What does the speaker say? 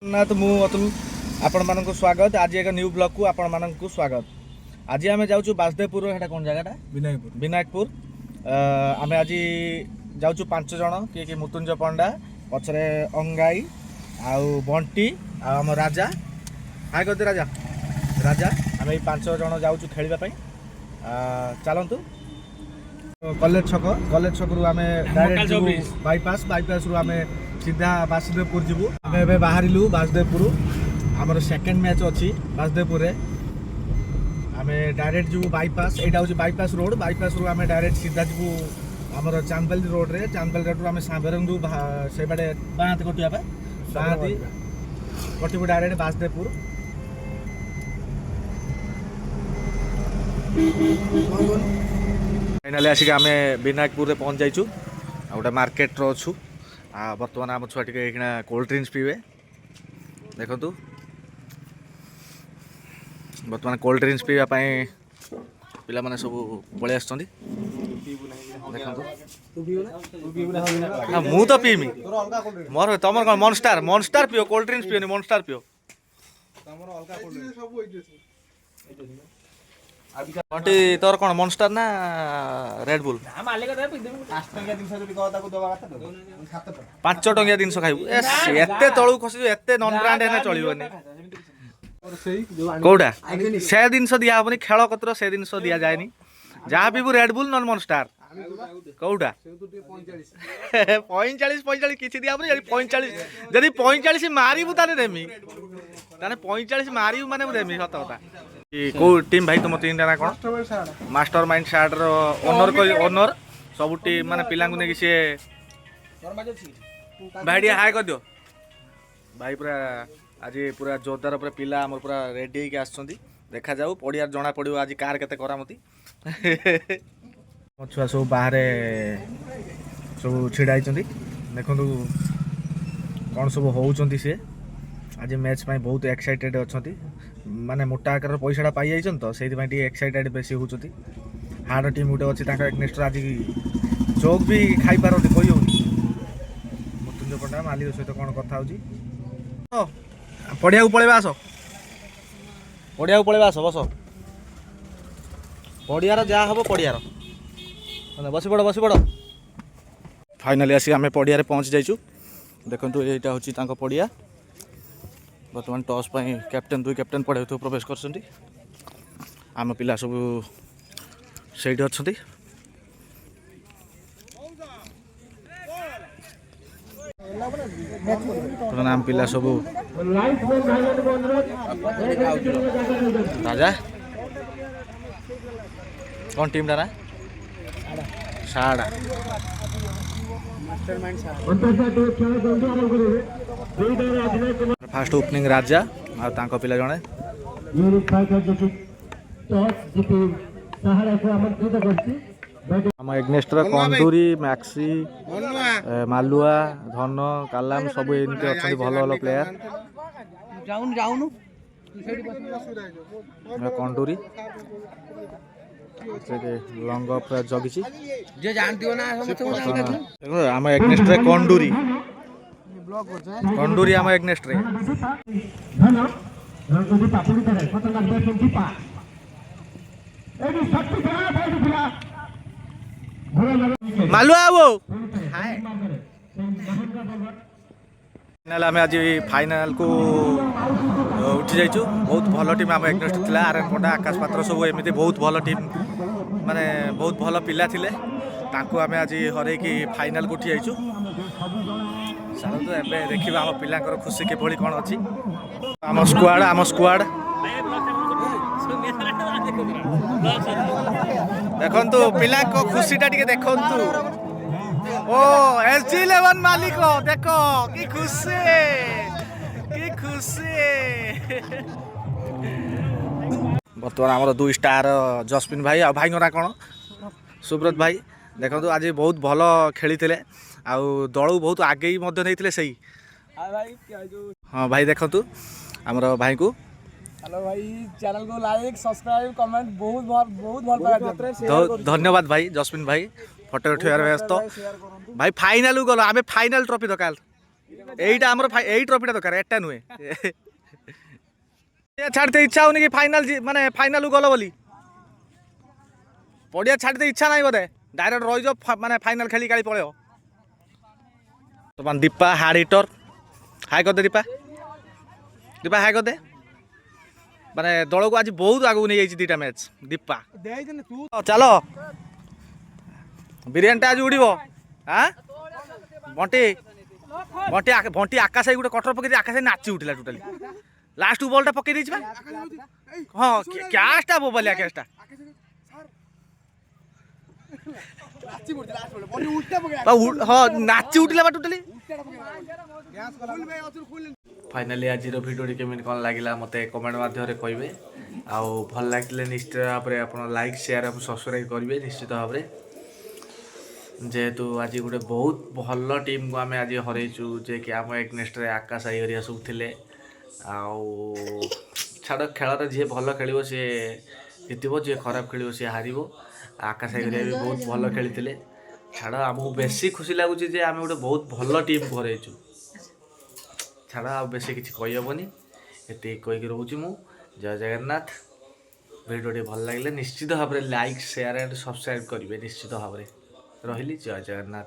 जगन्नाथ मु अतुल आपण मानक स्वागत। आज एक न्यू ब्लॉग को आपण मानक स्वागत। आज आम जाऊँ बासदेवपुर हेटा कौन जगह विनायकपुर आम आज जाऊँ 5 जन किए मुतुंज पंडा पछरे अंगाई आउ बंटी आम राजा हाय करते राजा राजा आम 5 जन जाऊँ खेलवाई। चलतु कॉलेज छक रु आम डायरेक्ट बाईपास रु आम सीधा बासुदेवपुर जीवु। आम बाहरिलु बासुदेवपुर आमर सेकेंड मैच अच्छी बासुदेवपुर आम डायरेक्ट जीवु बाईपास। यहाँ हूँ बाईपास रोड रु आम डायरेक्ट सीधा जीवु आमर चांदपल्ली रोड रे। चांदपल्ली रोड आम सांबेरंगू से बाटे बाँती कटिया बाँती कटू डायरेक्ट बासुदेवपुर। फाइनाली आसिक आम विनायकपुर पहुँच जाइछु। गोटे मार्केट अच्छु बर्तमान आम छुआ टे कोल्ड ड्रिंक्स पीवे। देखु बर्तमान कोल्ड ड्रिंक्स पीवाई पिला माने सब पलि आस मु तो पीमी मोर तुम कौन मॉन्स्टर पियो कोल्ड ड्रिंक्स पियोनी मॉन्स्टर पियो। बंटी तोर कौन मॉन्स्टर ना रेड बुल 5 टंकिया जिनस खाइबू एते तळू खसी एते नॉन ब्रांड है चलिबनी कोडा से जिनस दिया हबनी खेल कतर से जिनस दिया जाएनी जहाँ पीबू रेड बुल नॉन मॉन्स्टर कोडा 45 किछि दिया हबनी 45 जदी 45 मारिबू ताने देमी ताने 45 मारिबू माने देमी सत कथा। को टीम भाई तुम तीन जना कौन मास्टर माइंड सार्ड ओनर सब टीम माने पिला नहीं सी भाई हाय कर दियो भाई पूरा आज पूरा जोरदार पूरा पिला आम पूरा रेडी होके आस देखा जाऊ पड़िया जना पड़ो आज कार केते करामती छुआ सब बाहर सब छिड़ाई देखु कौन सब होउचंती से आज मैच पाई बहुत एक्साइटेड अच्छा माने मोटा आकार पैसा पाई जाइछन तो से एक्साइटेड बेसी होउचंती। हार्ड टीम गोटे अच्छी एग्नेस्ट आज चौक भी खाई पारती कही होनी मुतुंज पंडा मालिक सहित कौन कथा हो पड़िया पलैबा आस पड़िया पलैबा आस बस पड़ियार जहाँ हम पड़ियार बस पड़ फाइनाली आसी आम पड़िया पहुँच जाइछु। देखु यहाँ हूँ पड़िया बर्तमान टॉस पाई कैप्टेन 2 कैप्टेन पढ़े तो प्रवेश कर आम पिला सब से अच्छा आम पिला सब राजा कौन टीम ना साड़ा फास्ट ओपनिंग राजा आ पिला जड़े आम एग्नेस्टर कंदूरी मैक्सी मालुआ धन कालाम सब एमती अच्छा भल भल प्लेयर कंदूरी लंग पूरा जगी आम एग्नेस्टर कंदूरी कंदूरी आम एग्नेस्टर मालुआ वो आम आज फाइनाल को उठी जाइछु। बहुत भल टीम आम एग्नेस्ट थिला आरएन पंडा आकाश पात्र सब एमती बहुत भल टीम माने बहुत भल पिला थिले तांको आम आज हरैकी फाइनाल को उठी जाइछु। चलतु एबे देखिबा आम पिलांकर खुशी के भली कोन अछि आम स्क्वाड देखंतु पिला को खुशीटा टिके देखंतु ओ SG11 मालिक देखो की खुशी बर्तमान आमर 2 स्टार जस्मिन भाई आ भाई ना कौन सुब्रत भाई देखो आज बहुत भल खेली दल बहुत आगे नहीं सही हाँ भाई देखु आमर भाई को हेलो भाई चैनल को लाइक सब्सक्राइब कमेंट बहुत धन्यवाद भाई जस्मिन भाई फोटो उठार व्यस्त भाई फाइनाल गल आम फाइनाल ट्रॉफी दरकार এইটা আমার এই ট্রফিটা দরকার এটা নুহে ছাড়তে ইচ্ছা হউনি কি ফাইনাল মানে ফাইনাল গল বলি পড়িয়া ছাড়তে ইচ্ছা নাই বোধে ডাইরেক্ট রইজ মানে ফাইনাল খেলি কালি পড়েও তোমার দীপা হার্ড হিটর হাই করদে দীপা দীপা হাই করদে মানে দলକୁ ଆଜି ବହୁତ ଆଗକୁ ନେଇଯାଇଛି ଦୁଇଟା ମ୍ୟାଚ୍ ଦୀପା ଚାଲ ବିରିୟାନୀଟା ଆଜି ଉଡ଼ିବ ଆଁ ବଣ୍ଟି ବଣ୍ଟି ବଣ୍ଟି ଆକାଶ ଗୋଟେ କଟର ପକେଇ ଆକାଶ ନାଚି ଉଠିଲା ଟୋଟାଲି ଲାଷ୍ଟ ବଲ୍ଟା ପକେଇ ଦେଇଛି ବା ହଁ କ୍ୟାଚ୍ଟା ବୋବାଲିଆ କ୍ୟାଚ୍ଟା ହଁ ନାଚି ଉଠିଲା ବା ଟୋଟାଲି फाइनाली आज भिडियो केमी कौन लगे मत कमेंट माध्यम कहे आउ भल लगे निश्चित भाव में आप लाइक शेयर और सब्सक्राइब करेंगे निश्चित भाव में जेहेतु आज गोटे बहुत भल टीम को आम आज हरईचु जे कि आम एगनेस्ट आकाश आई हरिया सब थे छाड़ खेल जी भल खेल सी जितब जी खराब खेल सी हार आकाश आई हरिया भी बहुत भल खेली छाड़ आमको बेसी खुशी लगुच आम गोटे बहुत भल टीम को हरईचु छाड़ा आ बेसी किसी कहीहबनी ये कहीकि रोचे मु जय जगन्नाथ भिडियो भल लगे निश्चित भाव में लाइक शेयर एंड सब्सक्राइब करेंगे निश्चित भाव में रही जय जगन्नाथ।